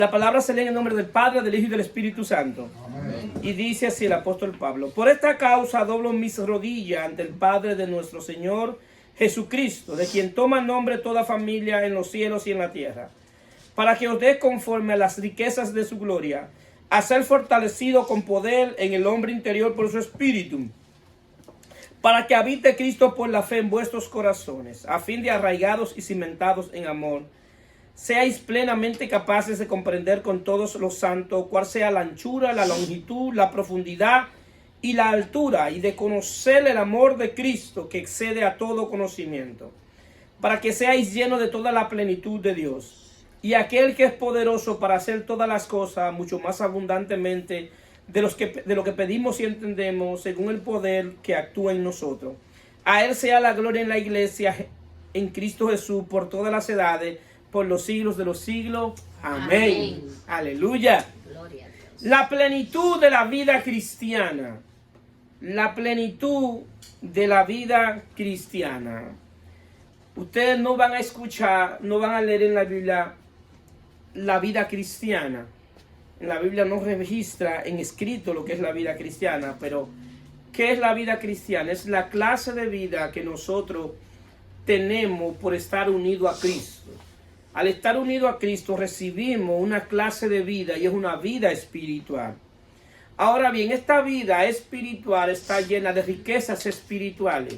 La palabra se lee en el nombre del Padre, del Hijo y del Espíritu Santo. Amén. Y dice así el apóstol Pablo: por esta causa doblo mis rodillas ante el Padre de nuestro Señor Jesucristo, de quien toma nombre toda familia en los cielos y en la tierra, para que os dé conforme a las riquezas de su gloria, a ser fortalecido con poder en el hombre interior por su Espíritu, para que habite Cristo por la fe en vuestros corazones, a fin de arraigados y cimentados en amor, seáis plenamente capaces de comprender con todos los santos cuál sea la anchura, la longitud, la profundidad y la altura, y de conocer el amor de Cristo que excede a todo conocimiento, para que seáis llenos de toda la plenitud de Dios. Y aquel que es poderoso para hacer todas las cosas mucho más abundantemente de lo que pedimos y entendemos, según el poder que actúa en nosotros. A él sea la gloria en la iglesia, en Cristo Jesús, por todas las edades, por los siglos de los siglos. Amén. Aleluya. Gloria a Dios. La plenitud de la vida cristiana. La plenitud de la vida cristiana. Ustedes no van a escuchar, no van a leer en la Biblia la vida cristiana. En la Biblia no registra en escrito lo que es la vida cristiana, pero ¿qué es la vida cristiana? Es la clase de vida que nosotros tenemos por estar unidos a Cristo. Al estar unidos a Cristo recibimos una clase de vida y es una vida espiritual. Ahora bien, esta vida espiritual está llena de riquezas espirituales.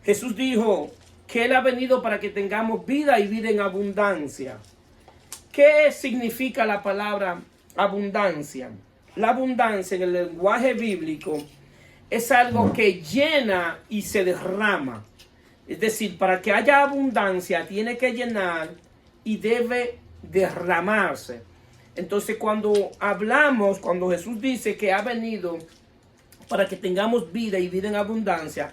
Jesús dijo que Él ha venido para que tengamos vida y vida en abundancia. ¿Qué significa la palabra abundancia? La abundancia en el lenguaje bíblico es algo que llena y se derrama. Es decir, para que haya abundancia tiene que llenar y debe derramarse. Entonces, cuando Jesús dice que ha venido para que tengamos vida y vida en abundancia,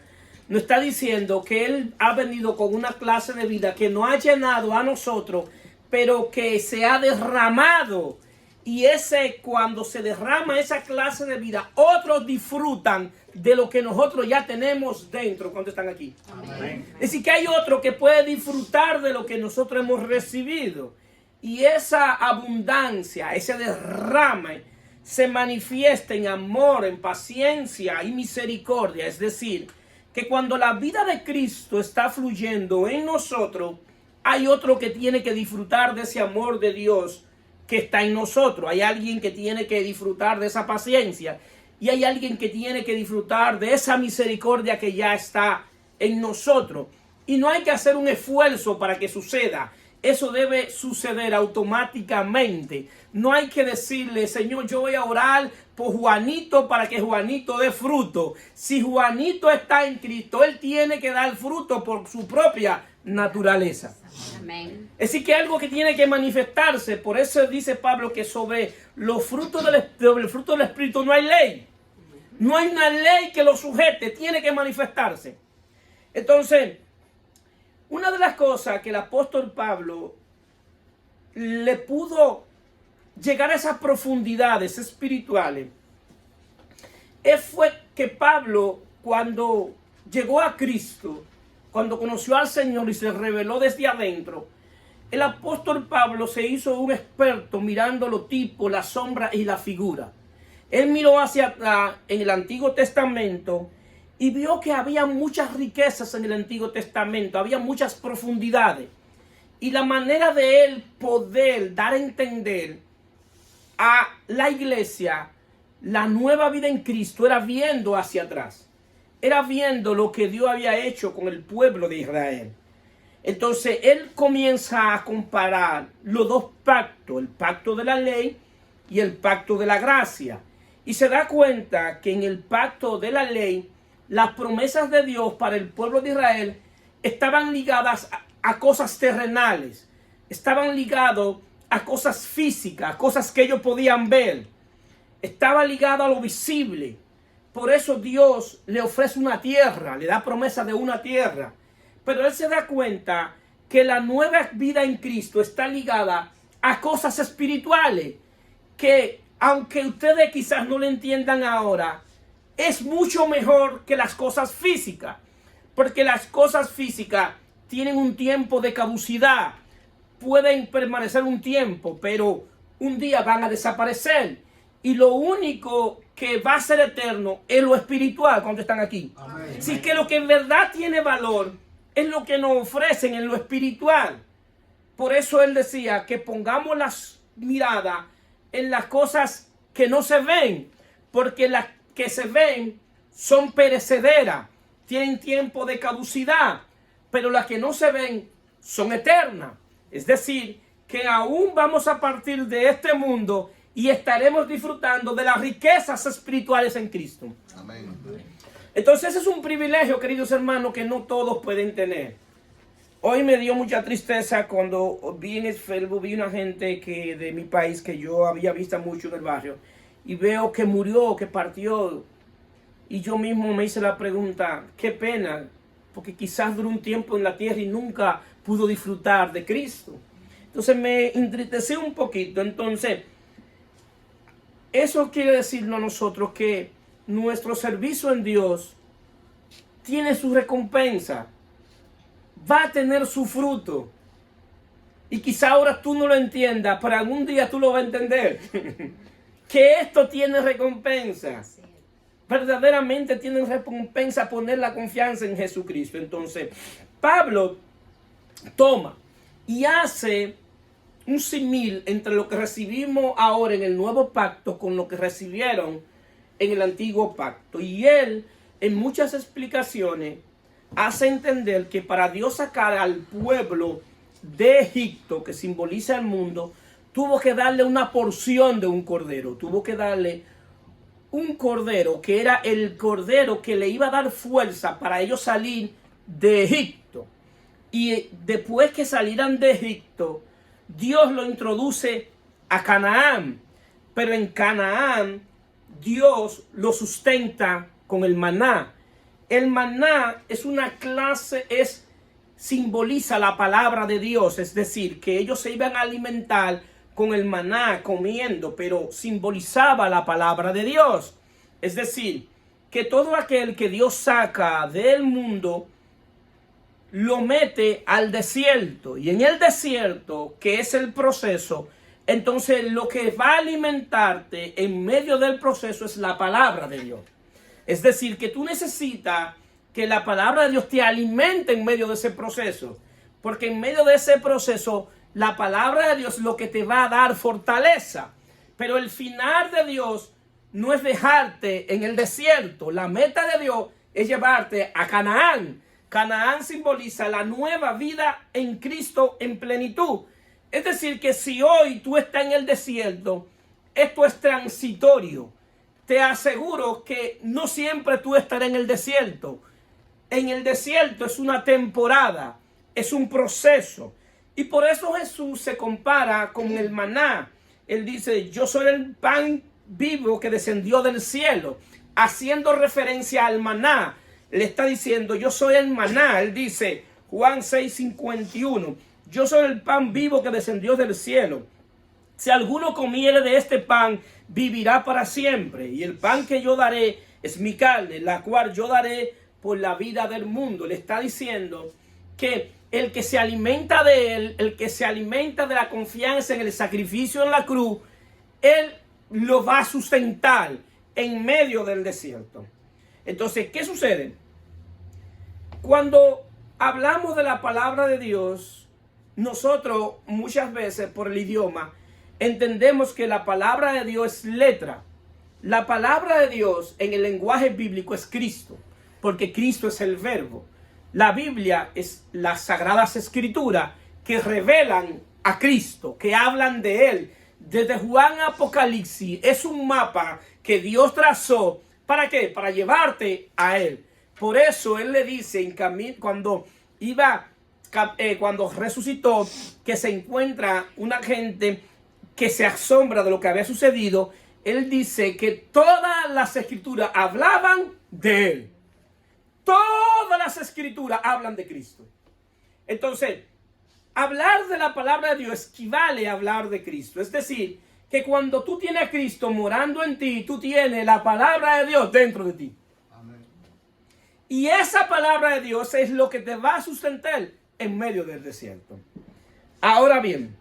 nos está diciendo que Él ha venido con una clase de vida que no ha llenado a nosotros, pero que se ha derramado. Y cuando se derrama esa clase de vida, otros disfrutan de lo que nosotros ya tenemos dentro cuando están aquí. Amén. Es decir, que hay otro que puede disfrutar de lo que nosotros hemos recibido. Y esa abundancia, ese derrame, se manifiesta en amor, en paciencia y misericordia. Es decir, que cuando la vida de Cristo está fluyendo en nosotros, hay otro que tiene que disfrutar de ese amor de Dios que está en nosotros. Hay alguien que tiene que disfrutar de esa paciencia y hay alguien que tiene que disfrutar de esa misericordia que ya está en nosotros. Y no hay que hacer un esfuerzo para que suceda. Eso debe suceder automáticamente. No hay que decirle: Señor, yo voy a orar por Juanito para que Juanito dé fruto. Si Juanito está en Cristo, él tiene que dar fruto por su propia naturaleza. Amén. Es decir, que algo que tiene que manifestarse. Por eso dice Pablo que sobre los frutos del fruto del Espíritu no hay ley. No hay una ley que lo sujete, tiene que manifestarse. Entonces, una de las cosas que el apóstol Pablo le pudo llegar a esas profundidades espirituales fue que Pablo, cuando llegó a Cristo, cuando conoció al Señor y se reveló desde adentro, el apóstol Pablo se hizo un experto mirando los tipos, las sombras y la figura. Él miró hacia atrás en el Antiguo Testamento y vio que había muchas riquezas en el Antiguo Testamento, había muchas profundidades. Y la manera de él poder dar a entender a la iglesia la nueva vida en Cristo era viendo hacia atrás. Era viendo lo que Dios había hecho con el pueblo de Israel. Entonces él comienza a comparar los dos pactos, el pacto de la ley y el pacto de la gracia. Y se da cuenta que en el pacto de la ley, las promesas de Dios para el pueblo de Israel estaban ligadas a cosas terrenales, estaban ligados a cosas físicas, a cosas que ellos podían ver, estaba ligado a lo visible. Por eso Dios le ofrece una tierra, le da promesa de una tierra. Pero él se da cuenta que la nueva vida en Cristo está ligada a cosas espirituales, que aunque ustedes quizás no lo entiendan ahora, es mucho mejor que las cosas físicas, porque las cosas físicas tienen un tiempo de caducidad, pueden permanecer un tiempo, pero un día van a desaparecer. Y lo único que va a ser eterno es lo espiritual cuando están aquí. Amén. Así que lo que en verdad tiene valor es lo que nos ofrecen en lo espiritual. Por eso él decía que pongamos las miradas en las cosas que no se ven, porque las que se ven son perecederas, tienen tiempo de caducidad, pero las que no se ven son eternas. Es decir, que aún vamos a partir de este mundo y estaremos disfrutando de las riquezas espirituales en Cristo. Amén. Entonces ese es un privilegio, queridos hermanos, que no todos pueden tener. Hoy me dio mucha tristeza cuando vi en el Facebook, vi una gente de mi país que yo había visto mucho en el barrio y veo que murió, que partió. Y yo mismo me hice la pregunta, qué pena, porque quizás duró un tiempo en la tierra y nunca pudo disfrutar de Cristo. Entonces me entristecí un poquito. Entonces, eso quiere decirnos a nosotros que nuestro servicio en Dios tiene su recompensa, va a tener su fruto. Y quizá ahora tú no lo entiendas, pero algún día tú lo vas a entender. Que esto tiene recompensa. Verdaderamente tiene recompensa poner la confianza en Jesucristo. Entonces, Pablo toma y hace un símil entre lo que recibimos ahora en el nuevo pacto con lo que recibieron en el antiguo pacto. Y él, en muchas explicaciones, hace entender que para Dios sacar al pueblo de Egipto, que simboliza el mundo, tuvo que darle una porción de un cordero. Tuvo que darle un cordero que era el cordero que le iba a dar fuerza para ellos salir de Egipto. Y después que salieran de Egipto, Dios lo introduce a Canaán. Pero en Canaán, Dios lo sustenta con el maná. El maná es una clase, simboliza la palabra de Dios. Es decir, que ellos se iban a alimentar con el maná, comiendo, pero simbolizaba la palabra de Dios. Es decir, que todo aquel que Dios saca del mundo lo mete al desierto. Y en el desierto, que es el proceso, entonces lo que va a alimentarte en medio del proceso es la palabra de Dios. Es decir, que tú necesitas que la palabra de Dios te alimente en medio de ese proceso. Porque en medio de ese proceso, la palabra de Dios es lo que te va a dar fortaleza. Pero el final de Dios no es dejarte en el desierto. La meta de Dios es llevarte a Canaán. Canaán simboliza la nueva vida en Cristo en plenitud. Es decir, que si hoy tú estás en el desierto, esto es transitorio. Te aseguro que no siempre tú estarás en el desierto. En el desierto es una temporada, es un proceso. Y por eso Jesús se compara con el maná. Él dice, yo soy el pan vivo que descendió del cielo, haciendo referencia al maná. Le está diciendo, yo soy el maná. Él dice, Juan 6:51, yo soy el pan vivo que descendió del cielo. Si alguno comiere de este pan, vivirá para siempre. Y el pan que yo daré es mi carne, la cual yo daré por la vida del mundo. Le está diciendo que el que se alimenta de él, el que se alimenta de la confianza en el sacrificio en la cruz, él lo va a sustentar en medio del desierto. Entonces, ¿qué sucede? Cuando hablamos de la palabra de Dios, nosotros muchas veces por el idioma entendemos que la palabra de Dios es letra. La palabra de Dios en el lenguaje bíblico es Cristo, porque Cristo es el verbo. La Biblia es las sagradas escrituras que revelan a Cristo, que hablan de Él. Desde Juan a Apocalipsis es un mapa que Dios trazó. ¿Para qué? Para llevarte a Él. Por eso Él le dice cuando resucitó, que se encuentra una gente que se asombra de lo que había sucedido. Él dice que todas las escrituras hablaban de Él. Todas las escrituras hablan de Cristo. Entonces, hablar de la palabra de Dios equivale a hablar de Cristo. Es decir, que cuando tú tienes a Cristo morando en ti, tú tienes la palabra de Dios dentro de ti. Amén. Y esa palabra de Dios es lo que te va a sustentar en medio del desierto. Ahora bien,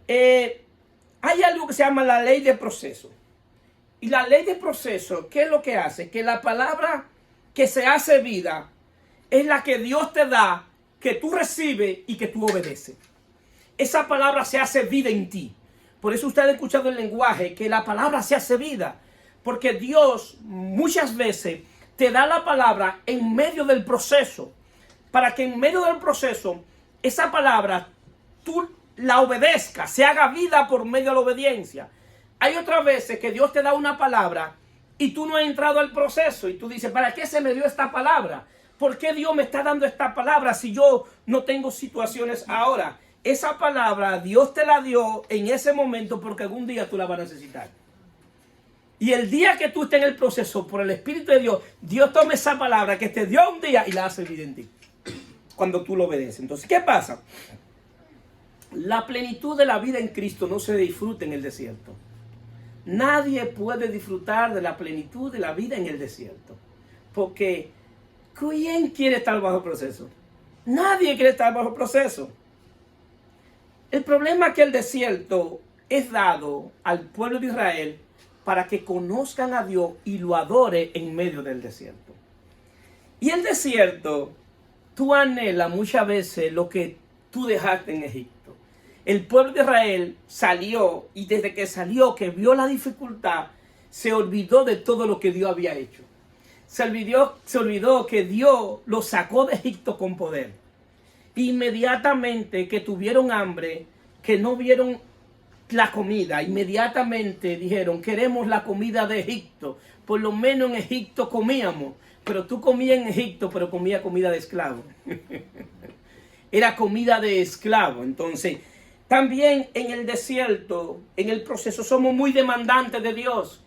Hay algo que se llama la ley de proceso. Y la ley de proceso, ¿qué es lo que hace? Que la palabra que se hace vida es la que Dios te da, que tú recibes y que tú obedeces. Esa palabra se hace vida en ti. Por eso usted ha escuchado el lenguaje, que la palabra se hace vida. Porque Dios muchas veces te da la palabra en medio del proceso. Para que en medio del proceso, esa palabra, tú la obedezcas, se haga vida por medio de la obediencia. Hay otras veces que Dios te da una palabra y tú no has entrado al proceso. Y tú dices, ¿para qué se me dio esta palabra? ¿Por qué Dios me está dando esta palabra si yo no tengo situaciones ahora? Esa palabra Dios te la dio en ese momento porque algún día tú la vas a necesitar. Y el día que tú estés en el proceso por el Espíritu de Dios, Dios toma esa palabra que te dio un día y la hace vida en ti. Cuando tú lo obedeces. Entonces, ¿qué pasa? La plenitud de la vida en Cristo no se disfruta en el desierto. Nadie puede disfrutar de la plenitud de la vida en el desierto. Porque, ¿quién quiere estar bajo proceso? Nadie quiere estar bajo proceso. El problema es que el desierto es dado al pueblo de Israel para que conozcan a Dios y lo adore en medio del desierto. Y el desierto, tú anhelas muchas veces lo que tú dejaste en Egipto. El pueblo de Israel salió y desde que salió, que vio la dificultad, se olvidó de todo lo que Dios había hecho. Se olvidó que Dios los sacó de Egipto con poder. Inmediatamente que tuvieron hambre, que no vieron la comida, inmediatamente dijeron, queremos la comida de Egipto. Por lo menos en Egipto comíamos, pero tú comías en Egipto, pero comías comida de esclavo. Era comida de esclavo. Entonces, también en el desierto, en el proceso, somos muy demandantes de Dios,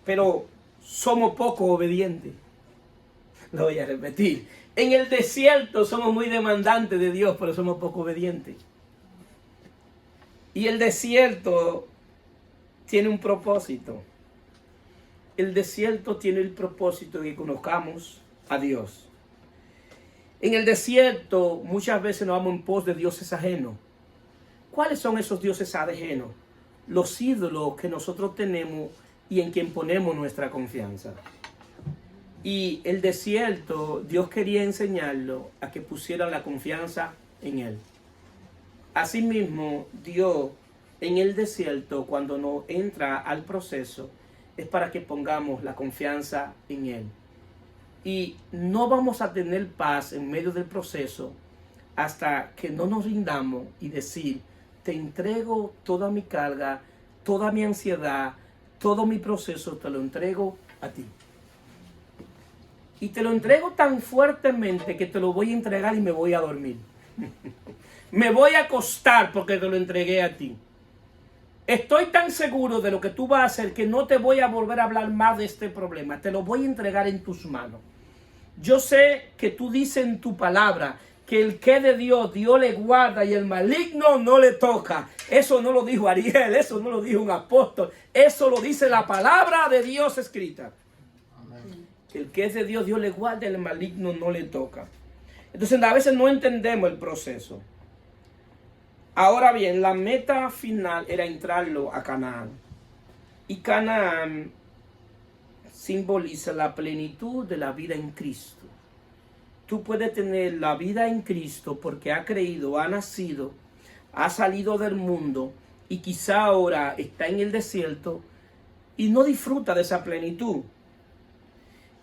pero somos poco obedientes. Lo voy a repetir. En el desierto somos muy demandantes de Dios, pero somos poco obedientes. Y el desierto tiene un propósito. El desierto tiene el propósito de que conozcamos a Dios. En el desierto muchas veces nos vamos en pos de dioses ajenos. ¿Cuáles son esos dioses ajenos? Los ídolos que nosotros tenemos y en quien ponemos nuestra confianza. Y el desierto, Dios quería enseñarlo a que pusieran la confianza en Él. Asimismo, Dios en el desierto, cuando nos entra al proceso, es para que pongamos la confianza en Él. Y no vamos a tener paz en medio del proceso hasta que no nos rindamos y decir, te entrego toda mi carga, toda mi ansiedad, todo mi proceso, te lo entrego a ti. Y te lo entrego tan fuertemente que te lo voy a entregar y me voy a dormir. Me voy a acostar porque te lo entregué a ti. Estoy tan seguro de lo que tú vas a hacer que no te voy a volver a hablar más de este problema. Te lo voy a entregar en tus manos. Yo sé que tú dices en tu palabra que el que de Dios, Dios le guarda y el maligno no le toca. Eso no lo dijo Ariel, eso no lo dijo un apóstol. Eso lo dice la palabra de Dios escrita. Amén. El que es de Dios, Dios le guarda y el maligno no le toca. Entonces a veces no entendemos el proceso. Ahora bien, la meta final era entrarlo a Canaán. Y Canaán simboliza la plenitud de la vida en Cristo. Tú puedes tener la vida en Cristo porque ha creído, ha nacido, ha salido del mundo y quizá ahora está en el desierto y no disfruta de esa plenitud.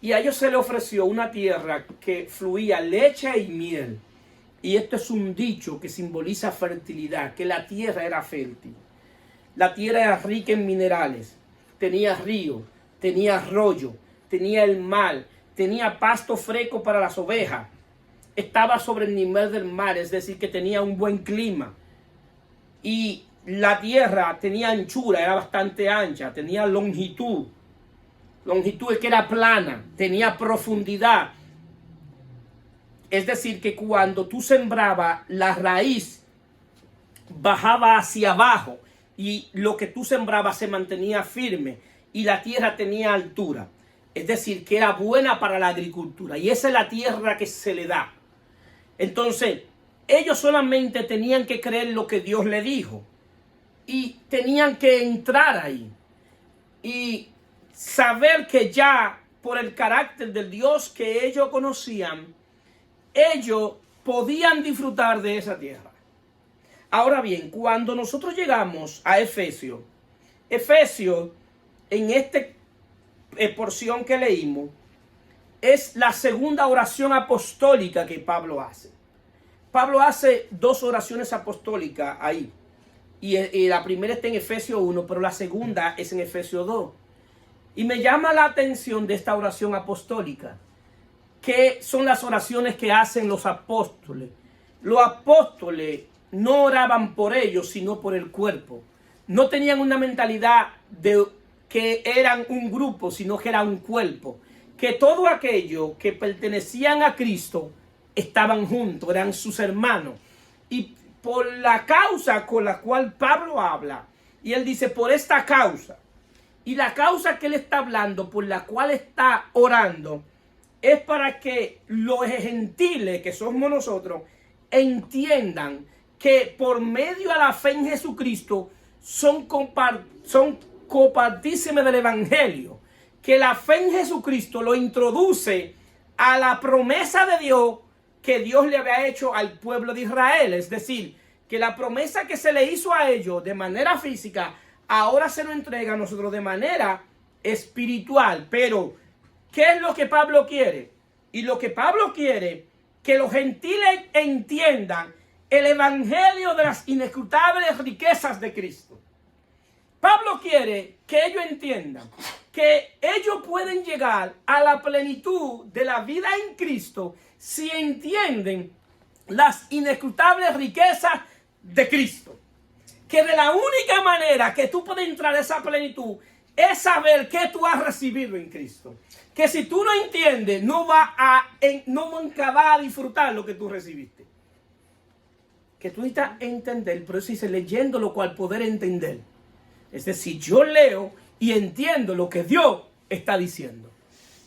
Y a ellos se le ofreció una tierra que fluía leche y miel. Y esto es un dicho que simboliza fertilidad, que la tierra era fértil. La tierra era rica en minerales, tenía río, tenía arroyo, tenía el mar, tenía pasto fresco para las ovejas. Estaba sobre el nivel del mar, es decir, que tenía un buen clima. Y la tierra tenía anchura, era bastante ancha, tenía longitud. Longitud es que era plana, tenía profundidad. Es decir, que cuando tú sembrabas, la raíz bajaba hacia abajo y lo que tú sembrabas se mantenía firme y la tierra tenía altura. Es decir, que era buena para la agricultura y esa es la tierra que se le da. Entonces, ellos solamente tenían que creer lo que Dios le dijo. y tenían que entrar ahí y saber que ya por el carácter del Dios que ellos conocían, ellos podían disfrutar de esa tierra. Ahora bien, cuando nosotros llegamos a Efesios, en esta porción que leímos, es la segunda oración apostólica que Pablo hace. Pablo hace dos oraciones apostólicas ahí. Y la primera está en Efesios 1, pero la segunda es en Efesios 2. Y me llama la atención de esta oración apostólica, que son las oraciones que hacen los apóstoles. Los apóstoles no oraban por ellos, sino por el cuerpo. No tenían una mentalidad de que eran un grupo, sino que era un cuerpo. Que todo aquello que pertenecían a Cristo estaban juntos, eran sus hermanos. Y por la causa con la cual Pablo habla, y él dice, por esta causa, y la causa que él está hablando, por la cual está orando, es para que los gentiles, que somos nosotros, entiendan que por medio de la fe en Jesucristo son copartícimes del Evangelio. Que la fe en Jesucristo lo introduce a la promesa de Dios que Dios le había hecho al pueblo de Israel. Es decir, que la promesa que se le hizo a ellos de manera física, ahora se nos entrega a nosotros de manera espiritual. Pero, ¿qué es lo que Pablo quiere? Y lo que Pablo quiere, que los gentiles entiendan el evangelio de las inescrutables riquezas de Cristo. Pablo quiere que ellos entiendan que ellos pueden llegar a la plenitud de la vida en Cristo si entienden las inescrutables riquezas de Cristo. Que de la única manera que tú puedes entrar a esa plenitud es saber qué tú has recibido en Cristo. Que si tú no entiendes, nunca vas a disfrutar lo que tú recibiste. Que tú necesitas entender, pero eso dice leyendo lo cual poder entender. Es decir, yo leo y entiendo lo que Dios está diciendo.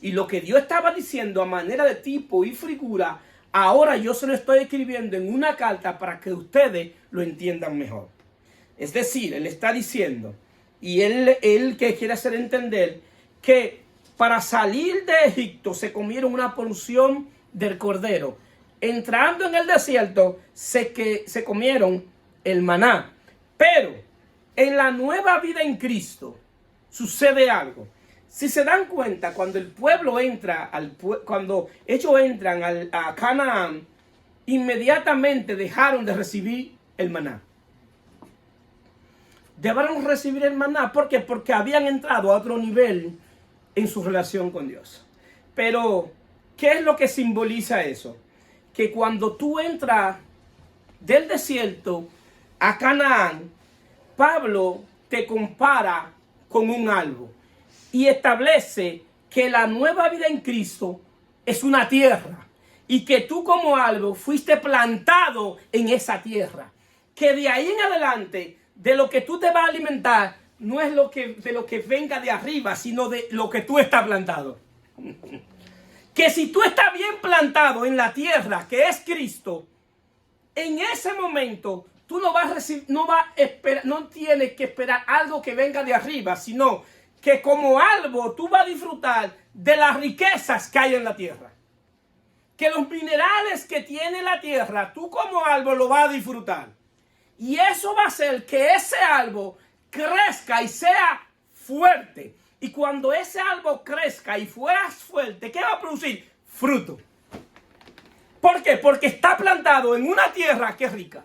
Y lo que Dios estaba diciendo a manera de tipo y figura, ahora yo se lo estoy escribiendo en una carta para que ustedes lo entiendan mejor. Es decir, él está diciendo, y él que quiere hacer entender, que para salir de Egipto se comieron una porción del cordero. Entrando en el desierto se comieron el maná. Pero en la nueva vida en Cristo sucede algo. Si se dan cuenta, cuando el pueblo entra, cuando ellos entran a Canaán, inmediatamente dejaron de recibir el maná. Debieron recibir el maná. ¿Por qué? Porque habían entrado a otro nivel en su relación con Dios. Pero, ¿qué es lo que simboliza eso? Que cuando tú entras del desierto a Canaán, Pablo te compara con un árbol y establece que la nueva vida en Cristo es una tierra y que tú como árbol fuiste plantado en esa tierra. Que de ahí en adelante, de lo que tú te vas a alimentar, no es de lo que venga de arriba, sino de lo que tú estás plantado. Que si tú estás bien plantado en la tierra, que es Cristo, en ese momento tú no tienes que esperar algo que venga de arriba, sino que como árbol tú vas a disfrutar de las riquezas que hay en la tierra. Que los minerales que tiene la tierra, tú como árbol lo vas a disfrutar. Y eso va a hacer que ese árbol crezca y sea fuerte. Y cuando ese árbol crezca y fuera fuerte, ¿qué va a producir? Fruto. ¿Por qué? Porque está plantado en una tierra que es rica.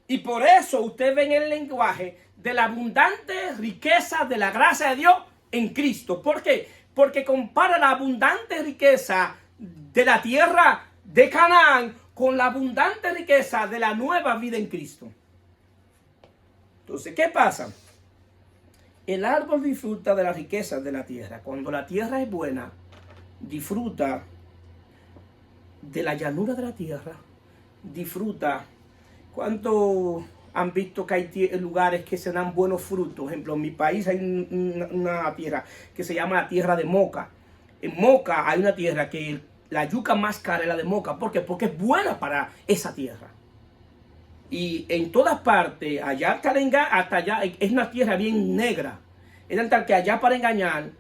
Y por eso usted ve en el lenguaje de la abundante riqueza de la gracia de Dios en Cristo. ¿Por qué? Porque compara la abundante riqueza de la tierra de Canaán con la abundante riqueza de la nueva vida en Cristo. Entonces, ¿qué pasa? El árbol disfruta de las riquezas de la tierra. Cuando la tierra es buena, disfruta de la llanura de la tierra. Disfruta. ¿Cuánto han visto que hay lugares que se dan buenos frutos? Por ejemplo, en mi país hay una tierra que se llama la tierra de Moca. En Moca hay una tierra que la yuca más cara es la de Moca. ¿Por qué? Porque es buena para esa tierra. Y en todas partes, allá hasta allá, es una tierra bien negra. Es tal que allá para engañar,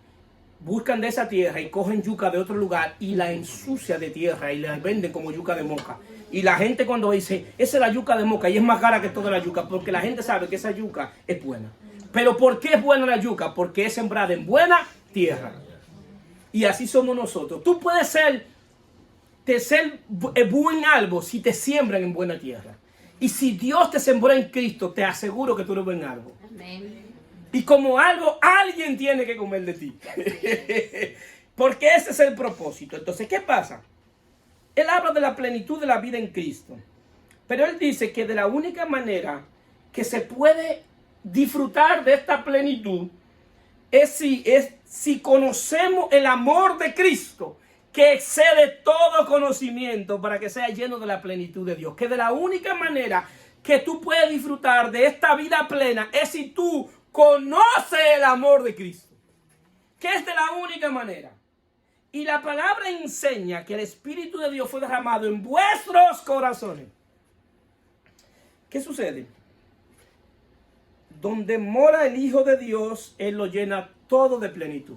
buscan de esa tierra y cogen yuca de otro lugar y la ensucia de tierra y la venden como yuca de moca. Y la gente cuando dice, esa es la yuca de moca y es más cara que toda la yuca, porque la gente sabe que esa yuca es buena. Pero ¿por qué es buena la yuca? Porque es sembrada en buena tierra. Y así somos nosotros. Tú puedes ser buen árbol si te siembran en buena tierra. Y si Dios te sembró en Cristo, te aseguro que tú eres buen árbol. Amén. Y como algo, alguien tiene que comer de ti. Porque ese es el propósito. Entonces, ¿qué pasa? Él habla de la plenitud de la vida en Cristo. Pero él dice que de la única manera que se puede disfrutar de esta plenitud es si conocemos el amor de Cristo, que excede todo conocimiento, para que sea lleno de la plenitud de Dios. Que de la única manera que tú puedes disfrutar de esta vida plena es si tú conoces el amor de Cristo. Que es de la única manera. Y la palabra enseña que el Espíritu de Dios fue derramado en vuestros corazones. ¿Qué sucede? Donde mora el Hijo de Dios, Él lo llena todo de plenitud.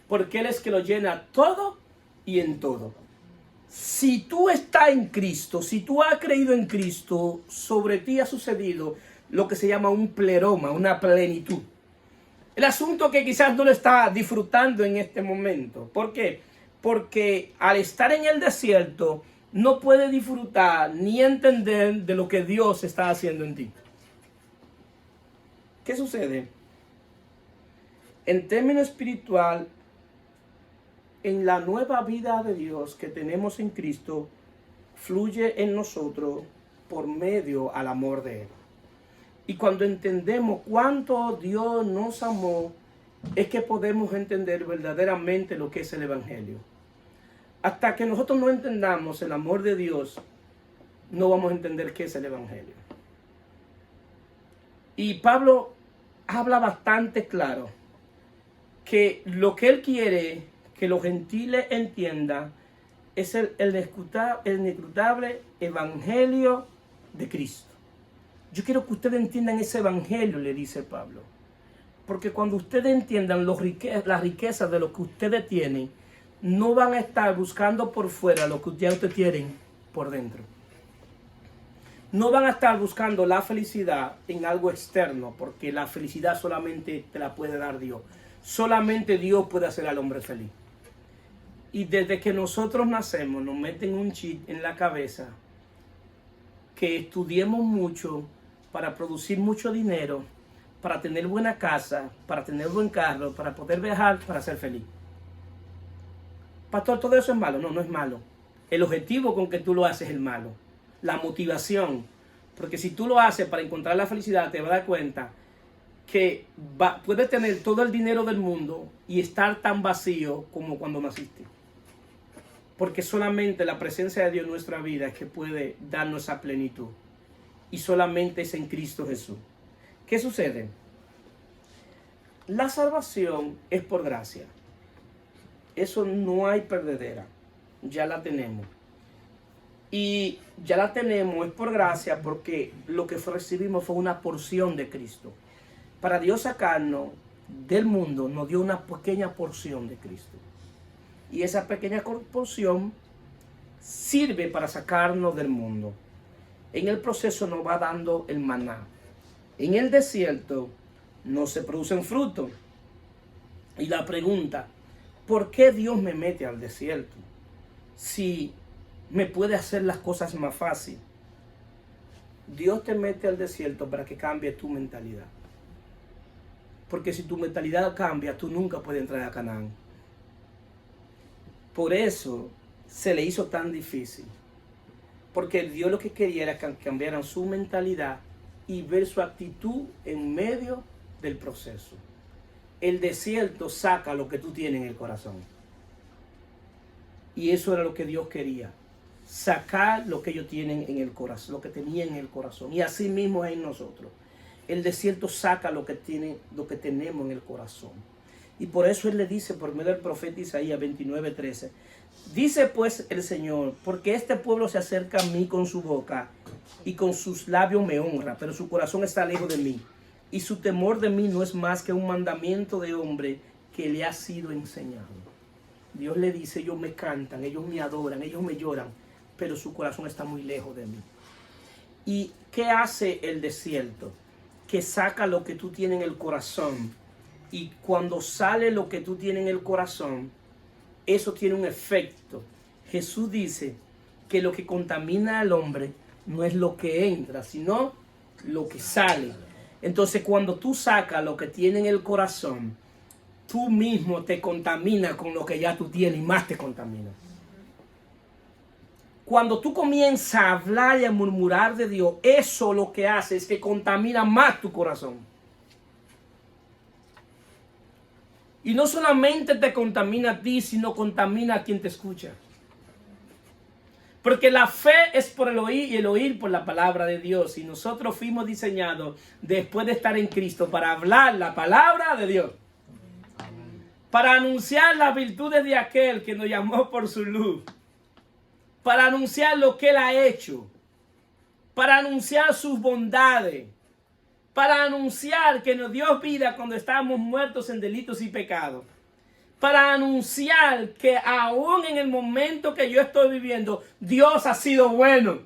Porque Él es que lo llena todo y en todo. Si tú estás en Cristo, si tú has creído en Cristo, sobre ti ha sucedido lo que se llama un pleroma, una plenitud. El asunto que quizás no lo está disfrutando en este momento. ¿Por qué? Porque al estar en el desierto no puede disfrutar ni entender de lo que Dios está haciendo en ti. ¿Qué sucede? En términos espiritual, en la nueva vida de Dios que tenemos en Cristo, fluye en nosotros por medio al amor de Él. Y cuando entendemos cuánto Dios nos amó, es que podemos entender verdaderamente lo que es el Evangelio. Hasta que nosotros no entendamos el amor de Dios, no vamos a entender qué es el Evangelio. Y Pablo habla bastante claro que lo que él quiere que los gentiles entiendan es el inescrutable Evangelio de Cristo. Yo quiero que ustedes entiendan ese evangelio, le dice Pablo. Porque cuando ustedes entiendan las riquezas de lo que ustedes tienen, no van a estar buscando por fuera lo que ya ustedes tienen por dentro. No van a estar buscando la felicidad en algo externo, porque la felicidad solamente te la puede dar Dios. Solamente Dios puede hacer al hombre feliz. Y desde que nosotros nacemos, nos meten un chip en la cabeza que estudiemos mucho para producir mucho dinero, para tener buena casa, para tener buen carro, para poder viajar, para ser feliz. Pastor, ¿todo eso es malo? No, no es malo. El objetivo con que tú lo haces es el malo. La motivación. Porque si tú lo haces para encontrar la felicidad, te vas a dar cuenta que puedes tener todo el dinero del mundo y estar tan vacío como cuando naciste. Porque solamente la presencia de Dios en nuestra vida es que puede darnos esa plenitud. Y solamente es en Cristo Jesús. ¿Qué sucede? La salvación es por gracia. Eso no hay perdedera. Ya la tenemos. Y ya la tenemos, es por gracia, porque lo que recibimos fue una porción de Cristo. Para Dios sacarnos del mundo, nos dio una pequeña porción de Cristo. Y esa pequeña porción sirve para sacarnos del mundo. En el proceso nos va dando el maná. En el desierto no se producen frutos. Y la pregunta, ¿por qué Dios me mete al desierto? Si me puede hacer las cosas más fácil. Dios te mete al desierto para que cambie tu mentalidad. Porque si tu mentalidad cambia, tú nunca puedes entrar a Canaán. Por eso se le hizo tan difícil. Porque Dios lo que quería era que cambiaran su mentalidad y ver su actitud en medio del proceso. El desierto saca lo que tú tienes en el corazón. Y eso era lo que Dios quería. Sacar lo que ellos tienen en el corazón, lo que tenían en el corazón. Y así mismo es en nosotros. El desierto saca lo que tenemos en el corazón. Y por eso Él le dice por medio del profeta Isaías 29:13, Dice pues el Señor, porque este pueblo se acerca a mí con su boca y con sus labios me honra, pero su corazón está lejos de mí. Y su temor de mí no es más que un mandamiento de hombre que le ha sido enseñado. Dios le dice, ellos me cantan, ellos me adoran, ellos me lloran, pero su corazón está muy lejos de mí. ¿Y qué hace el desierto? Que saca lo que tú tienes en el corazón. Y cuando sale lo que tú tienes en el corazón, eso tiene un efecto. Jesús dice que lo que contamina al hombre no es lo que entra, sino lo que sale. Entonces, cuando tú sacas lo que tiene en el corazón, tú mismo te contaminas con lo que ya tú tienes y más te contamina. Cuando tú comienzas a hablar y a murmurar de Dios, eso lo que hace es que contamina más tu corazón. Y no solamente te contamina a ti, sino contamina a quien te escucha. Porque la fe es por el oír y el oír por la palabra de Dios. Y nosotros fuimos diseñados después de estar en Cristo para hablar la palabra de Dios. Para anunciar las virtudes de aquel que nos llamó por su luz. Para anunciar lo que Él ha hecho. Para anunciar sus bondades. Para anunciar que nos dio vida cuando estábamos muertos en delitos y pecados. Para anunciar que aún en el momento que yo estoy viviendo, Dios ha sido bueno.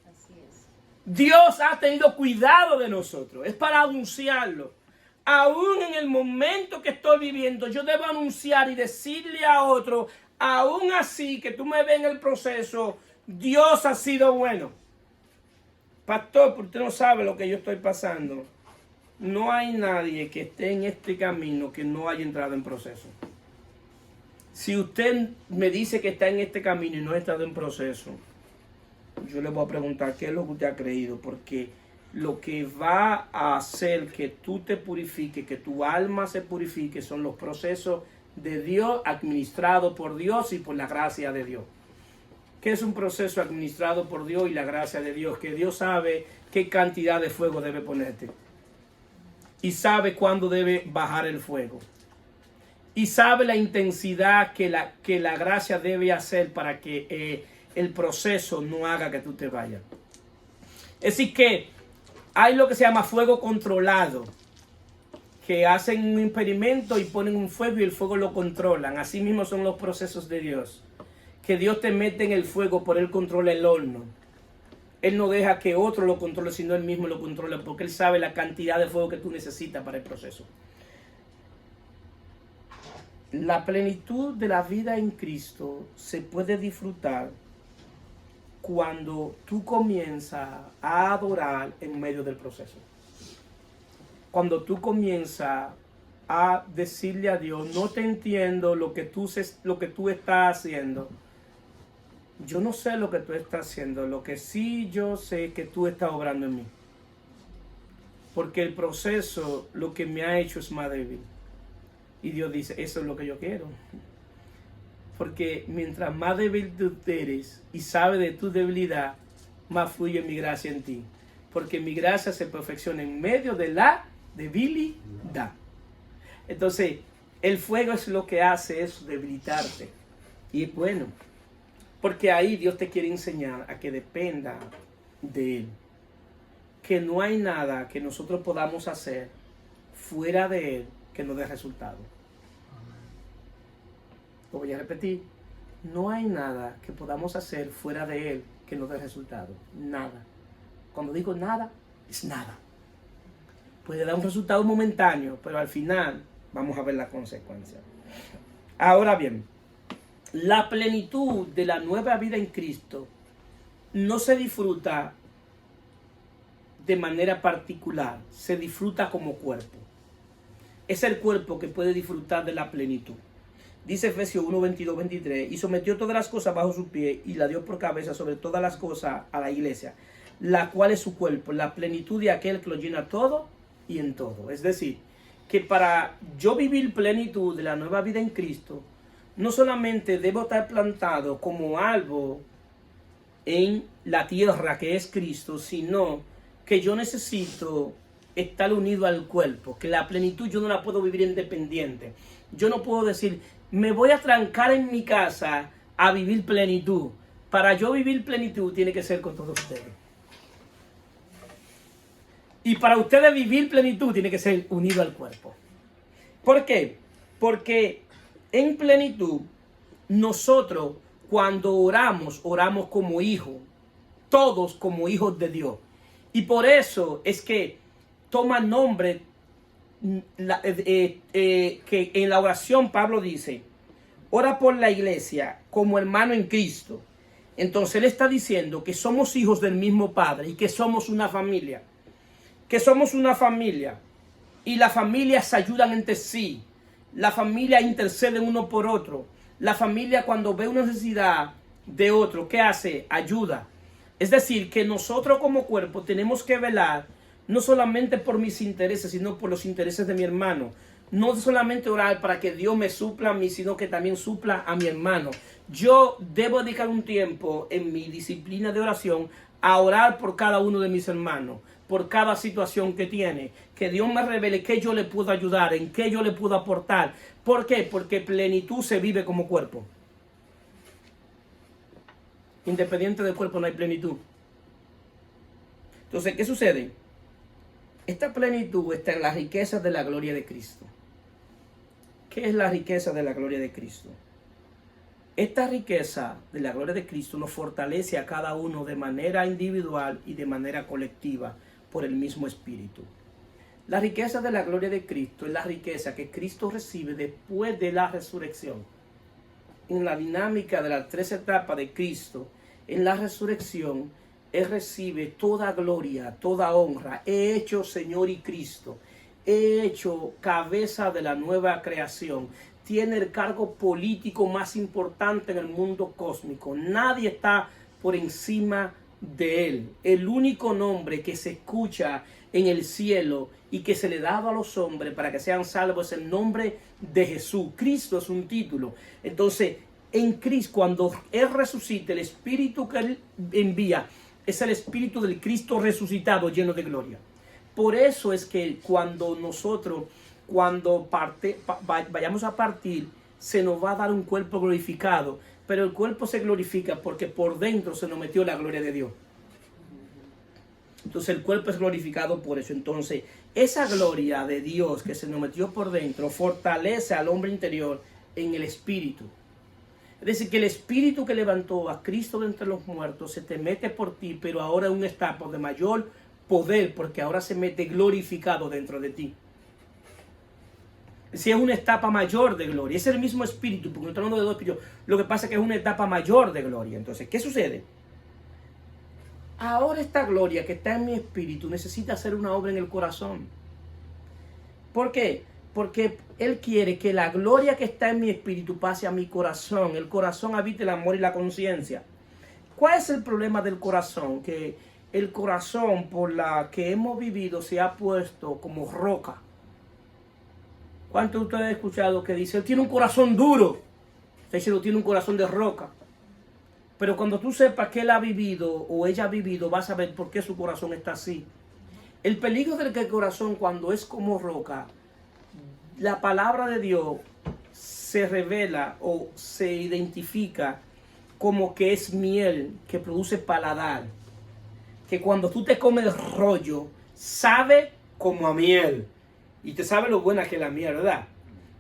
Así es. Dios ha tenido cuidado de nosotros. Es para anunciarlo. Aún en el momento que estoy viviendo, yo debo anunciar y decirle a otro, aún así que tú me ves en el proceso, Dios ha sido bueno. Pastor, usted no sabe lo que yo estoy pasando. No hay nadie que esté en este camino que no haya entrado en proceso. Si usted me dice que está en este camino y no ha estado en proceso, yo le voy a preguntar qué es lo que usted ha creído, porque lo que va a hacer que tú te purifiques, que tu alma se purifique, son los procesos de Dios, administrados por Dios y por la gracia de Dios. ¿Qué es un proceso administrado por Dios y la gracia de Dios? Que Dios sabe qué cantidad de fuego debe ponerte. Y sabe cuándo debe bajar el fuego. Y sabe la intensidad que la gracia debe hacer para que el proceso no haga que tú te vayas. Es decir que hay lo que se llama fuego controlado. Que hacen un experimento y ponen un fuego y el fuego lo controlan. Así mismo son los procesos de Dios. Que Dios te mete en el fuego, por Él controla el horno. Él no deja que otro lo controle, sino Él mismo lo controla, porque Él sabe la cantidad de fuego que tú necesitas para el proceso. La plenitud de la vida en Cristo se puede disfrutar cuando tú comienzas a adorar en medio del proceso. Cuando tú comienzas a decirle a Dios, no te entiendo lo que tú estás haciendo. Yo no sé lo que tú estás haciendo, lo que sí yo sé que tú estás obrando en mí. Porque el proceso lo que me ha hecho es más débil. Y Dios dice, eso es lo que yo quiero. Porque mientras más débil tú eres y sabes de tu debilidad, más fluye mi gracia en ti. Porque mi gracia se perfecciona en medio de la debilidad. Entonces, el fuego es lo que hace es debilitarte. Y es bueno. Porque ahí Dios te quiere enseñar a que dependa de Él. Que no hay nada que nosotros podamos hacer fuera de Él que no dé resultado. Lo voy a repetir. No hay nada que podamos hacer fuera de Él que no dé resultado. Nada. Cuando digo nada, es nada. Puede dar un resultado momentáneo, pero al final vamos a ver las consecuencias. Ahora bien, la plenitud de la nueva vida en Cristo no se disfruta de manera particular, se disfruta como cuerpo. Es el cuerpo que puede disfrutar de la plenitud. Dice Efesios 1, 22, 23, y sometió todas las cosas bajo su pie y la dio por cabeza sobre todas las cosas a la iglesia, la cual es su cuerpo, la plenitud de aquel que lo llena todo y en todo. Es decir, que para yo vivir plenitud de la nueva vida en Cristo, no solamente debo estar plantado como árbol en la tierra que es Cristo, sino que yo necesito estar unido al cuerpo, que la plenitud yo no la puedo vivir independiente. Yo no puedo decir, me voy a trancar en mi casa a vivir plenitud. Para yo vivir plenitud tiene que ser con todos ustedes. Y para ustedes vivir plenitud tiene que ser unido al cuerpo. ¿Por qué? Porque en plenitud nosotros cuando oramos, oramos como hijos. Todos como hijos de Dios. Y por eso es que toma nombre que en la oración Pablo dice, ora por la iglesia como hermano en Cristo. Entonces él está diciendo que somos hijos del mismo Padre y que somos una familia. Que somos una familia. Y las familias se ayudan entre sí. La familia intercede uno por otro. La familia cuando ve una necesidad de otro, ¿qué hace? Ayuda. Es decir, que nosotros como cuerpo tenemos que velar no solamente por mis intereses, sino por los intereses de mi hermano. No solamente orar para que Dios me supla a mí, sino que también supla a mi hermano. Yo debo dedicar un tiempo en mi disciplina de oración a orar por cada uno de mis hermanos, por cada situación que tiene. Que Dios me revele qué yo le puedo ayudar, en qué yo le puedo aportar. ¿Por qué? Porque plenitud se vive como cuerpo. Independiente del cuerpo no hay plenitud. Entonces, ¿qué sucede? Esta plenitud está en las riquezas de la gloria de Cristo. ¿Qué es la riqueza de la gloria de Cristo? Esta riqueza de la gloria de Cristo nos fortalece a cada uno de manera individual y de manera colectiva por el mismo Espíritu. La riqueza de la gloria de Cristo es la riqueza que Cristo recibe después de la resurrección. En la dinámica de las tres etapas de Cristo, en la resurrección, Él recibe toda gloria, toda honra. He hecho Señor y Cristo. He hecho cabeza de la nueva creación. Tiene el cargo político más importante en el mundo cósmico. Nadie está por encima de Él. El único nombre que se escucha en el cielo y que se le daba a los hombres para que sean salvos es el nombre de Jesús. Cristo es un título. Entonces, en Cristo, cuando Él resucita, el Espíritu que Él envía es el Espíritu del Cristo resucitado lleno de gloria. Por eso es que cuando nosotros, vayamos a partir, se nos va a dar un cuerpo glorificado. Pero el cuerpo se glorifica porque por dentro se nos metió la gloria de Dios. Entonces el cuerpo es glorificado por eso. Entonces esa gloria de Dios que se nos metió por dentro fortalece al hombre interior en el espíritu. Es decir, que el espíritu que levantó a Cristo de entre los muertos se te mete por ti, pero ahora en un estado de mayor poder, porque ahora se mete glorificado dentro de ti. Si es una etapa mayor de gloria, es el mismo espíritu, porque no estoy hablando de dos espíritus. Lo que pasa es que es una etapa mayor de gloria. Entonces, ¿qué sucede? Ahora esta gloria que está en mi espíritu necesita hacer una obra en el corazón. ¿Por qué? Porque Él quiere que la gloria que está en mi espíritu pase a mi corazón. El corazón habita el amor y la conciencia. ¿Cuál es el problema del corazón? Que el corazón por la que hemos vivido se ha puesto como roca. ¿Cuántos de ustedes han escuchado que dice, él tiene un corazón duro? Está diciendo, tiene un corazón de roca. Pero cuando tú sepas que él ha vivido o ella ha vivido, vas a ver por qué su corazón está así. El peligro del que el corazón cuando es como roca, la palabra de Dios se revela o se identifica como que es miel que produce paladar. Que cuando tú te comes el rollo, sabe como a miel. Y te sabe lo buena que es la miel, ¿verdad?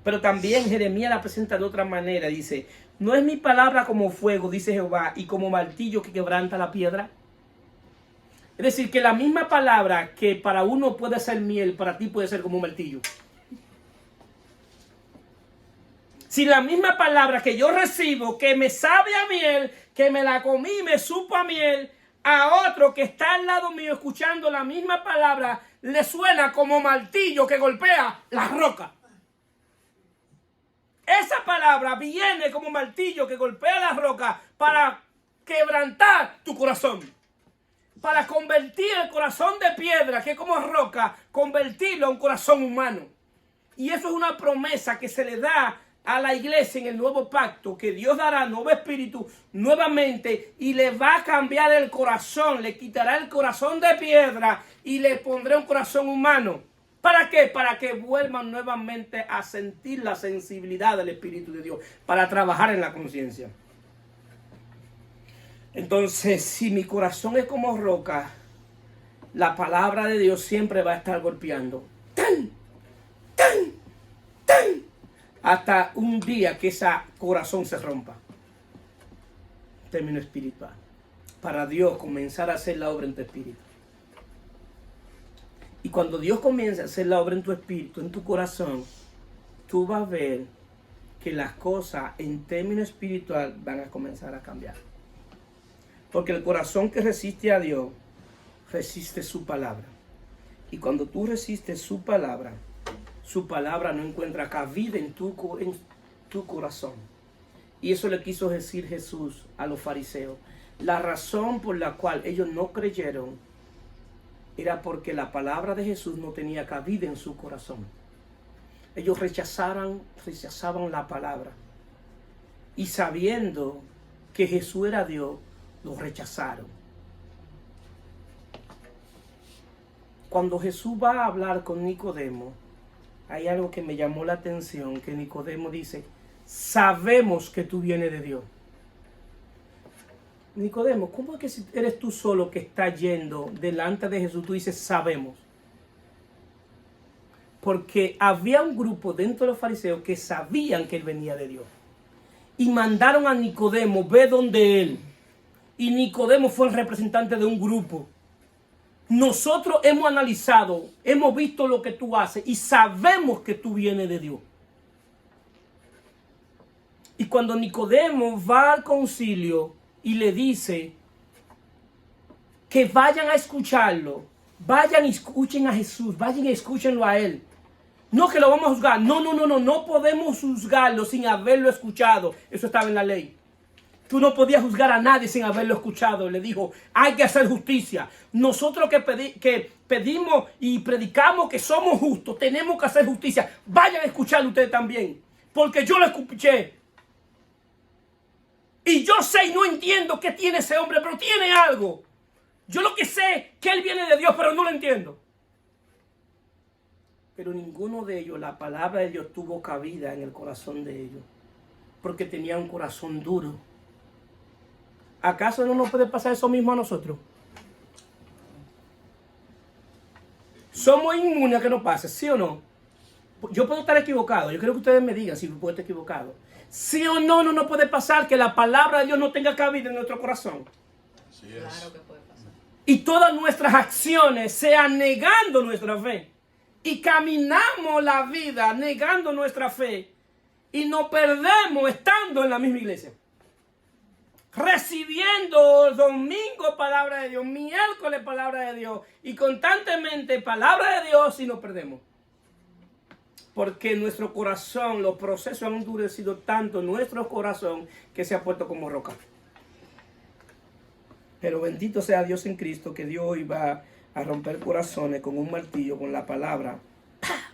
Pero también Jeremías la presenta de otra manera. Dice, ¿no es mi palabra como fuego, dice Jehová, y como martillo que quebranta la piedra? Es decir, que la misma palabra que para uno puede ser miel, para ti puede ser como un martillo. Si la misma palabra que yo recibo, que me sabe a miel, que me la comí, me supo a miel, a otro que está al lado mío escuchando la misma palabra, le suena como martillo que golpea la roca. Esa palabra viene como martillo que golpea la roca para quebrantar tu corazón. Para convertir el corazón de piedra, que es como roca, convertirlo a un corazón humano. Y eso es una promesa que se le da a la iglesia en el nuevo pacto, que Dios dará nuevo espíritu nuevamente y le va a cambiar el corazón, le quitará el corazón de piedra y le pondrá un corazón humano. ¿Para qué? Para que vuelvan nuevamente a sentir la sensibilidad del Espíritu de Dios, para trabajar en la conciencia. Entonces, si mi corazón es como roca, la palabra de Dios siempre va a estar golpeando. ¡Tan! ¡Tan! ¡Tan! Hasta un día que ese corazón se rompa. Término espiritual. Para Dios comenzar a hacer la obra en tu espíritu. Y cuando Dios comience a hacer la obra en tu espíritu, en tu corazón, tú vas a ver que las cosas en términos espiritual van a comenzar a cambiar. Porque el corazón que resiste a Dios, resiste su palabra. Y cuando tú resistes su palabra no encuentra cabida en tu corazón. Y eso le quiso decir Jesús a los fariseos. La razón por la cual ellos no creyeron era porque la palabra de Jesús no tenía cabida en su corazón. Ellos rechazaban la palabra. Y sabiendo que Jesús era Dios, lo rechazaron. Cuando Jesús va a hablar con Nicodemo, hay algo que me llamó la atención, que Nicodemo dice, sabemos que tú vienes de Dios. Nicodemo, ¿cómo es que si eres tú solo que estás yendo delante de Jesús, tú dices sabemos? Porque había un grupo dentro de los fariseos que sabían que él venía de Dios. Y mandaron a Nicodemo, ve donde él. Y Nicodemo fue el representante de un grupo. Nosotros hemos analizado, hemos visto lo que tú haces y sabemos que tú vienes de Dios. Y cuando Nicodemo va al concilio y le dice que vayan a escucharlo, vayan y escuchen a Jesús, vayan y escúchenlo a él. No que lo vamos a juzgar, no podemos juzgarlo sin haberlo escuchado. Eso estaba en la ley. Tú no podías juzgar a nadie sin haberlo escuchado. Le dijo, hay que hacer justicia. Nosotros que pedimos y predicamos que somos justos, tenemos que hacer justicia. Vayan a escucharlo ustedes también. Porque yo lo escuché. Y yo sé y no entiendo qué tiene ese hombre, pero tiene algo. Yo lo que sé que él viene de Dios, pero no lo entiendo. Pero ninguno de ellos, la palabra de Dios tuvo cabida en el corazón de ellos. Porque tenía un corazón duro. ¿Acaso no nos puede pasar eso mismo a nosotros? Somos inmunes a que nos pase, ¿sí o no? Yo puedo estar equivocado. Yo quiero que ustedes me digan si puedo estar equivocado. ¿Sí o no nos puede pasar que la palabra de Dios no tenga cabida en nuestro corazón? Así es. Claro que puede pasar. Y todas nuestras acciones sean negando nuestra fe. Y caminamos la vida negando nuestra fe. Y nos perdemos estando en la misma iglesia. Recibiendo domingo palabra de Dios, miércoles palabra de Dios. Y constantemente palabra de Dios y nos perdemos. Porque nuestro corazón, los procesos han endurecido tanto nuestro corazón que se ha puesto como roca. Pero bendito sea Dios en Cristo, que Dios hoy va a romper corazones con un martillo, con la palabra. ¡Pah!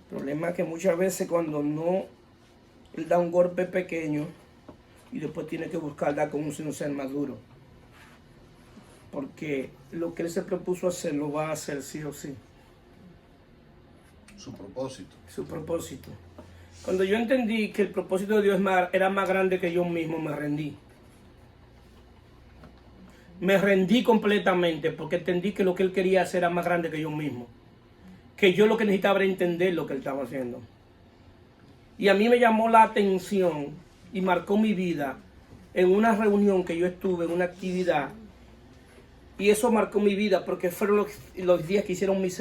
El problema es que muchas veces cuando no, Él da un golpe pequeño y después tiene que buscar dar con un ser más duro. Porque lo que Él se propuso hacer, lo va a hacer sí o sí. Su propósito. Su propósito. Cuando yo entendí que el propósito de Dios era más grande que yo mismo, me rendí. Me rendí completamente porque entendí que lo que Él quería hacer era más grande que yo mismo. Que yo lo que necesitaba era entender lo que Él estaba haciendo. Y a mí me llamó la atención y marcó mi vida en una reunión que yo estuve, en una actividad. Y eso marcó mi vida porque fueron los días que hicieron mis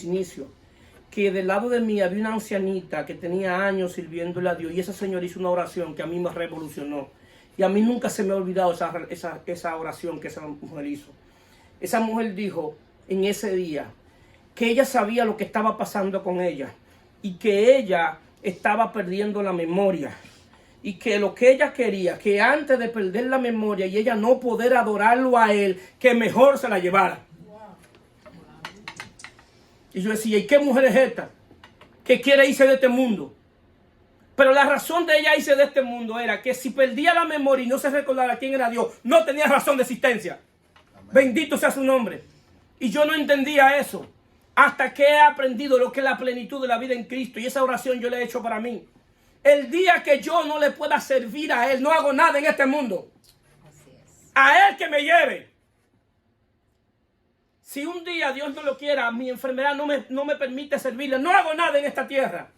inicios. Que del lado de mí había una ancianita que tenía años sirviéndole a Dios. Y esa señora hizo una oración que a mí me revolucionó. Y a mí nunca se me ha olvidado esa oración que esa mujer hizo. Esa mujer dijo en ese día que ella sabía lo que estaba pasando con ella. Y que ella estaba perdiendo la memoria. Y que lo que ella quería, que antes de perder la memoria y ella no poder adorarlo a Él, que mejor se la llevara. Y yo decía, ¿y qué mujer es esta? Que quiere irse de este mundo. Pero la razón de ella irse de este mundo era que si perdía la memoria y no se recordara quién era Dios, no tenía razón de existencia. Amén. Bendito sea su nombre. Y yo no entendía eso. Hasta que he aprendido lo que es la plenitud de la vida en Cristo. Y esa oración yo la he hecho para mí. El día que yo no le pueda servir a Él, no hago nada en este mundo. A Él que me lleve. Si un día Dios no lo quiera, mi enfermedad no me permite servirle, no hago nada en esta tierra.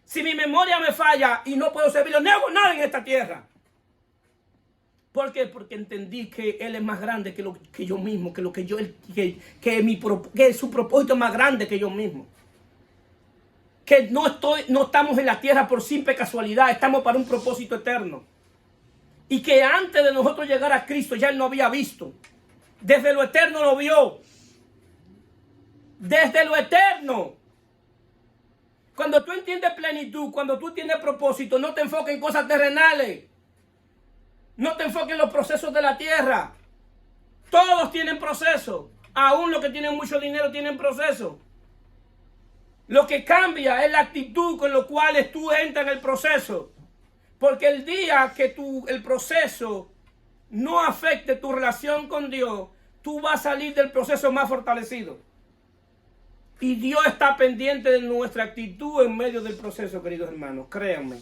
Si mi memoria me falla y no puedo servirle, no hago nada en esta tierra. ¿Por qué? Porque entendí que Él es más grande que yo mismo, que su propósito es más grande que yo mismo. Que no estamos en la tierra por simple casualidad, estamos para un propósito eterno. Y que antes de nosotros llegar a Cristo ya Él nos había visto. Desde lo eterno lo vio. Desde lo eterno. Cuando tú entiendes plenitud, cuando tú tienes propósito, no te enfoques en cosas terrenales. No te enfoques en los procesos de la tierra. Todos tienen proceso. Aún los que tienen mucho dinero tienen proceso. Lo que cambia es la actitud con la cual tú entras en el proceso. Porque el día que el proceso no afecte tu relación con Dios, tú vas a salir del proceso más fortalecido. Y Dios está pendiente de nuestra actitud en medio del proceso, queridos hermanos, créanme.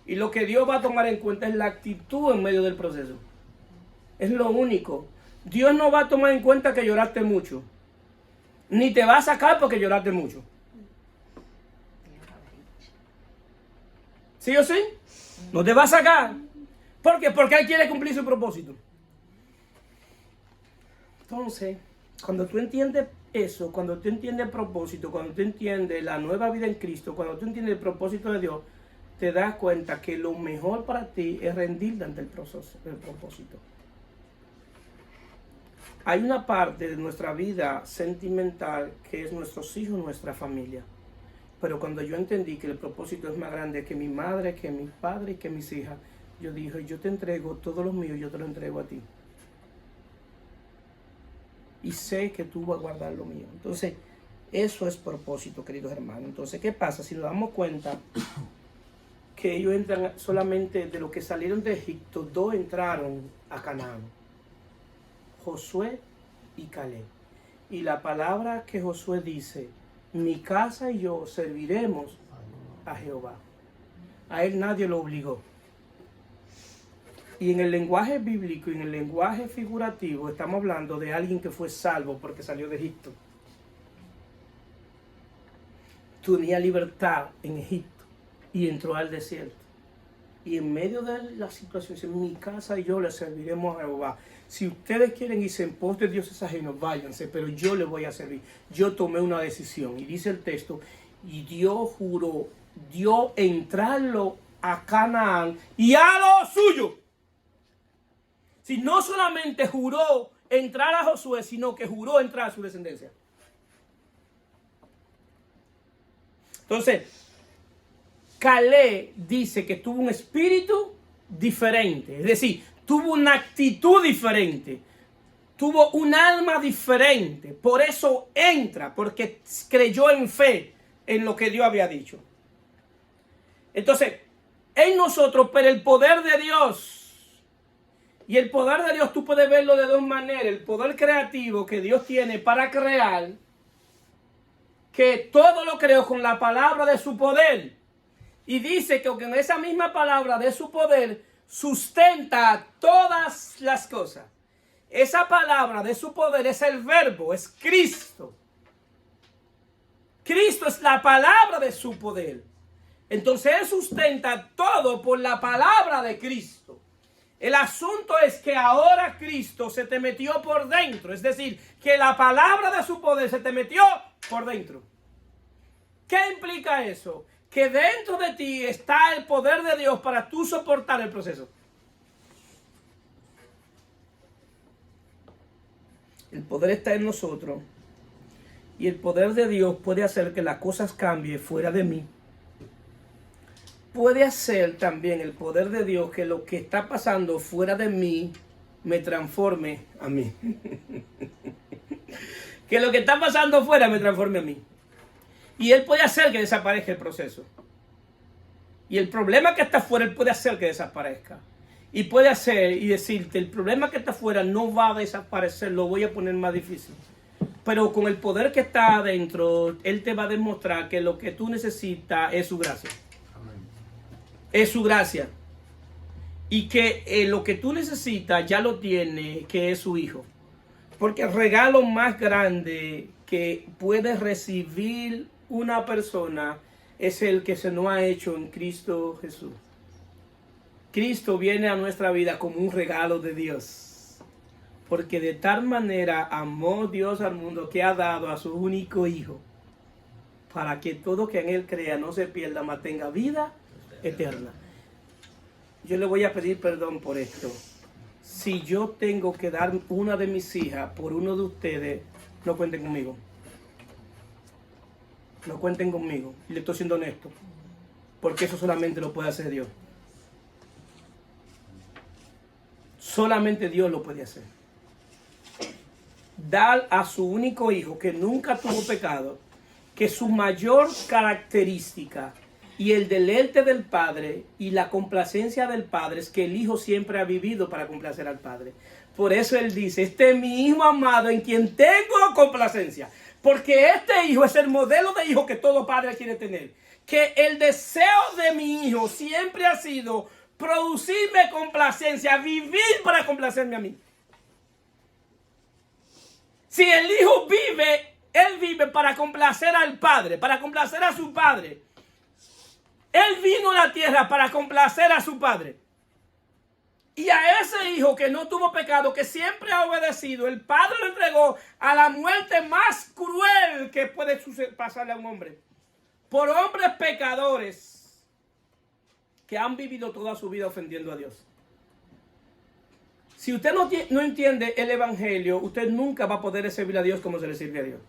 Y lo que Dios va a tomar en cuenta es la actitud en medio del proceso. Es lo único. Dios no va a tomar en cuenta que lloraste mucho. Ni te va a sacar porque lloraste mucho. ¿Sí o sí? No te va a sacar. ¿Por qué? Porque Él quiere cumplir su propósito. Entonces, cuando tú entiendes eso, cuando tú entiendes el propósito, cuando tú entiendes la nueva vida en Cristo, cuando tú entiendes el propósito de Dios, te das cuenta que lo mejor para ti es rendirte ante el propósito. Hay una parte de nuestra vida sentimental que es nuestros hijos, nuestra familia. Pero cuando yo entendí que el propósito es más grande que mi madre, que mi padre y que mis hijas, yo dije, yo te entrego todos los míos, yo te lo entrego a ti. Y sé que tú vas a guardar lo mío. Entonces, eso es propósito, queridos hermanos. Entonces, ¿qué pasa? Si nos damos cuenta que ellos entran solamente de los que salieron de Egipto, 2 entraron a Canaán. Josué y Caleb. Y la palabra que Josué dice, mi casa y yo serviremos a Jehová. A él nadie lo obligó. Y en el lenguaje bíblico y en el lenguaje figurativo estamos hablando de alguien que fue salvo porque salió de Egipto. Tenía libertad en Egipto y entró al desierto. Y en medio de la situación dice, mi casa y yo le serviremos a Jehová. Si ustedes quieren irse en pos de dioses ajenos, váyanse, pero yo les voy a servir. Yo tomé una decisión. Y dice el texto, y Dios juró, dio entrarlo a Canaán y a lo suyo. Si no solamente juró entrar a Josué, sino que juró entrar a su descendencia. Entonces, Caleb dice que tuvo un espíritu diferente. Es decir, tuvo una actitud diferente. Tuvo un alma diferente. Por eso entra, porque creyó en fe en lo que Dios había dicho. Entonces, en nosotros, pero el poder de Dios. Y el poder de Dios tú puedes verlo de 2 maneras. El poder creativo que Dios tiene para crear, que todo lo creó con la palabra de su poder. Y dice que con esa misma palabra de su poder sustenta todas las cosas. Esa palabra de su poder es el verbo, es Cristo. Cristo es la palabra de su poder. Entonces Él sustenta todo por la palabra de Cristo. El asunto es que ahora Cristo se te metió por dentro. Es decir, que la palabra de su poder se te metió por dentro. ¿Qué implica eso? Que dentro de ti está el poder de Dios para tú soportar el proceso. El poder está en nosotros. Y el poder de Dios puede hacer que las cosas cambien fuera de mí. Puede hacer también el poder de Dios que lo que está pasando fuera de mí me transforme a mí. Que lo que está pasando fuera me transforme a mí. Y Él puede hacer que desaparezca el proceso. Y el problema que está afuera, Él puede hacer que desaparezca. Y puede hacer y decirte, el problema que está afuera no va a desaparecer, lo voy a poner más difícil. Pero con el poder que está adentro, Él te va a demostrar que lo que tú necesitas es su gracia. Amén. Es su gracia. y que lo que tú necesitas ya lo tiene, que es su hijo. Porque el regalo más grande que puede recibir una persona es el que se nos ha hecho en Cristo Jesús. Cristo viene a nuestra vida como un regalo de Dios. Porque de tal manera amó Dios al mundo que ha dado a su único hijo, para que todo que en él crea no se pierda, mas tenga vida eterna. Yo le voy a pedir perdón por esto. Si yo tengo que dar una de mis hijas por uno de ustedes, no cuenten conmigo. No cuenten conmigo. Y le estoy siendo honesto. Porque eso solamente lo puede hacer Dios. Solamente Dios lo puede hacer. Dar a su único hijo que nunca tuvo pecado, que su mayor característica y el deleite del Padre y la complacencia del Padre es que el Hijo siempre ha vivido para complacer al Padre. Por eso Él dice, este es mi Hijo amado en quien tengo complacencia. Porque este Hijo es el modelo de hijo que todo padre quiere tener. Que el deseo de mi Hijo siempre ha sido producirme complacencia, vivir para complacerme a mí. Si el Hijo vive, Él vive para complacer al Padre, para complacer a su Padre. Él vino a la tierra para complacer a su Padre. Y a ese hijo que no tuvo pecado, que siempre ha obedecido, el Padre lo entregó a la muerte más cruel que puede pasarle a un hombre. Por hombres pecadores que han vivido toda su vida ofendiendo a Dios. Si usted no entiende el Evangelio, usted nunca va a poder servir a Dios como se le sirve a Dios.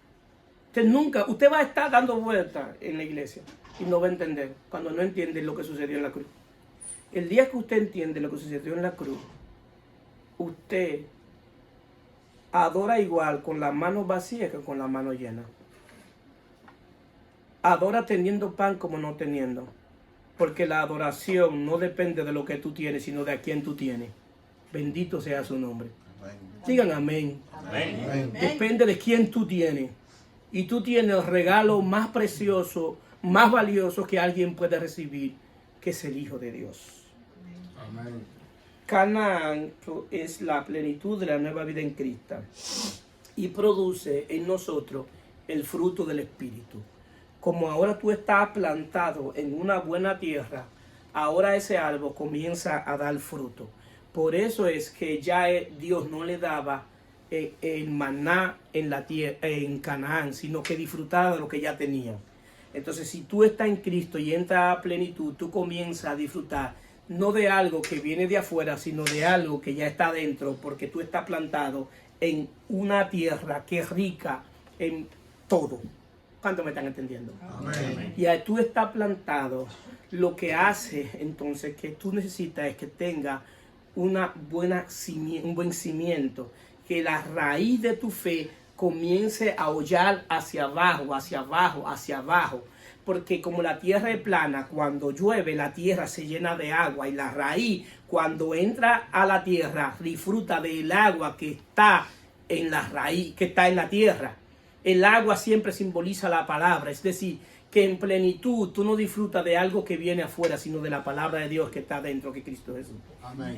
Usted va a estar dando vueltas en la iglesia y no va a entender cuando no entiende lo que sucedió en la cruz. El día que usted entiende lo que sucedió en la cruz, usted adora igual con las manos vacías que con las manos llenas. Adora teniendo pan como no teniendo. Porque la adoración no depende de lo que tú tienes, sino de a quién tú tienes. Bendito sea su nombre. Amén. Digan amén. Amén. Depende de quién tú tienes. Y tú tienes el regalo más precioso, más valioso que alguien puede recibir, que es el Hijo de Dios. Amén. Canaán es la plenitud de la nueva vida en Cristo y produce en nosotros el fruto del Espíritu. Como ahora tú estás plantado en una buena tierra, ahora ese árbol comienza a dar fruto. Por eso es que ya Dios no le daba el maná en la tierra, en Canaán, sino que disfrutaba de lo que ya tenía. Entonces, si tú estás en Cristo y entras a plenitud, tú comienzas a disfrutar no de algo que viene de afuera, sino de algo que ya está adentro, porque tú estás plantado en una tierra que es rica en todo. ¿Cuánto me están entendiendo? Amén. Y ahí tú estás plantado, lo que hace entonces que tú necesitas es que tenga un buen cimiento, que la raíz de tu fe comience a hollar hacia abajo, hacia abajo, hacia abajo. Porque como la tierra es plana, cuando llueve la tierra se llena de agua y la raíz cuando entra a la tierra disfruta del agua que está en la raíz, que está en la tierra. El agua siempre simboliza la palabra, es decir, que en plenitud tú no disfrutas de algo que viene afuera, sino de la palabra de Dios que está dentro, que es Cristo Jesús. Amén.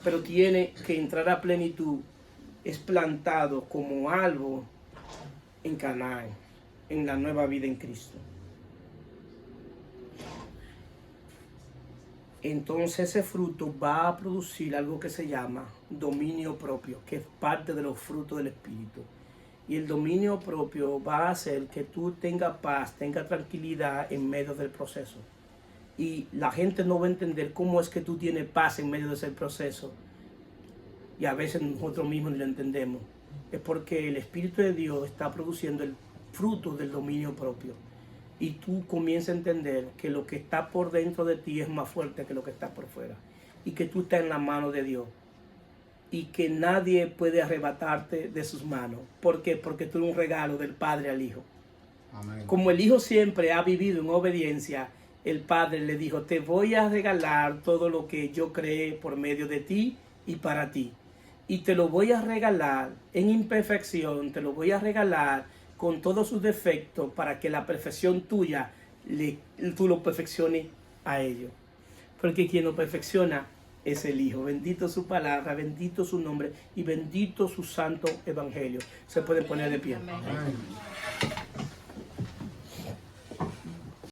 Pero tiene que entrar a plenitud, es plantado como árbol en Canaán, en la nueva vida en Cristo. Entonces ese fruto va a producir algo que se llama dominio propio, que es parte de los frutos del Espíritu. Y el dominio propio va a hacer que tú tengas paz, tengas tranquilidad en medio del proceso. Y la gente no va a entender cómo es que tú tienes paz en medio de ese proceso. Y a veces nosotros mismos ni lo entendemos. Es porque el Espíritu de Dios está produciendo el fruto del dominio propio. Y tú comienzas a entender que lo que está por dentro de ti es más fuerte que lo que está por fuera. Y que tú estás en la mano de Dios. Y que nadie puede arrebatarte de sus manos. ¿Por qué? Porque tú eres un regalo del Padre al Hijo. Amén. Como el Hijo siempre ha vivido en obediencia, el Padre le dijo, te voy a regalar todo lo que yo creé por medio de ti y para ti. Y te lo voy a regalar en imperfección, te lo voy a regalar con todos sus defectos para que la perfección tuya, tú lo perfecciones a ellos. porque quien lo perfecciona es el Hijo. Bendito su palabra, bendito su nombre y bendito su santo evangelio. Se pueden poner de pie. Amén.